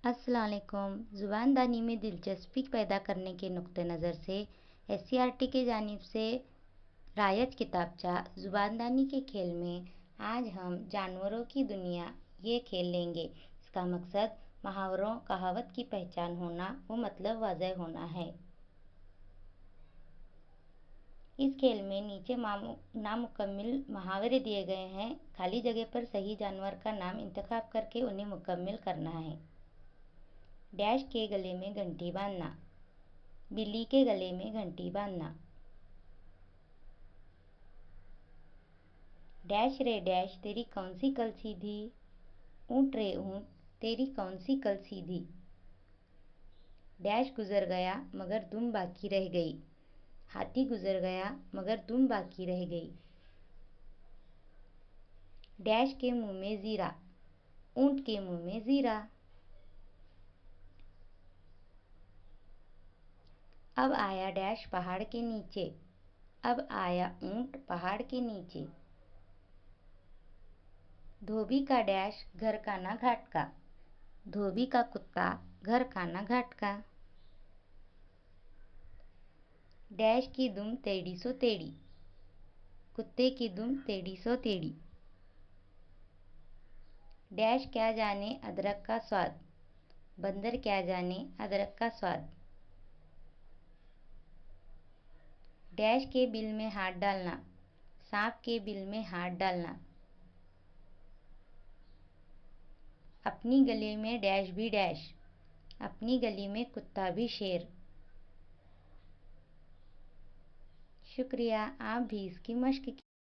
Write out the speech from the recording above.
अस्सलामुअलैकुम। ज़ुबानदानी में दिलचस्पी पैदा करने के नुक्ते नज़र से एससीईआरटी की जानिब से रायत किताबचा ज़ुबानदानी के खेल में आज हम जानवरों की दुनिया ये खेल लेंगे। इसका मकसद मुहावरों कहावत की पहचान होना व मतलब वाज़ह होना है। इस खेल में नीचे नामुकम्मिल मुहावरे दिए गए हैं। खाली जगह पर सही जानवर का नाम इंतखाब करके उन्हें मुकम्मिल करना है। डैश के गले में घंटी बांधना, बिल्ली के गले में घंटी बांधना। डैश रे डैश तेरी कौन सी कल सीधी, ऊँट रे ऊँट तेरी कौन सी कल सीधी। डैश गुजर गया मगर दुम बाकी रह गई, हाथी गुजर गया मगर दुम बाकी रह गई। डैश के मुंह में जीरा, ऊँट के मुंह में जीरा। अब आया डैश पहाड़ के नीचे, अब आया ऊँट पहाड़ के नीचे। धोबी का डैश घर का ना घाट का, धोबी का कुत्ता घर का ना घाट का। डैश की दुम टेढ़ी सो टेढ़ी, कुत्ते की दुम टेढ़ी सो टेढ़ी। डैश क्या जाने अदरक का स्वाद, बंदर क्या जाने अदरक का स्वाद। डैश के बिल में हाथ डालना, सांप के बिल में हाथ डालना। अपनी गली में डैश भी डैश, अपनी गली में कुत्ता भी शेर। शुक्रिया, आप भी इसकी मश्क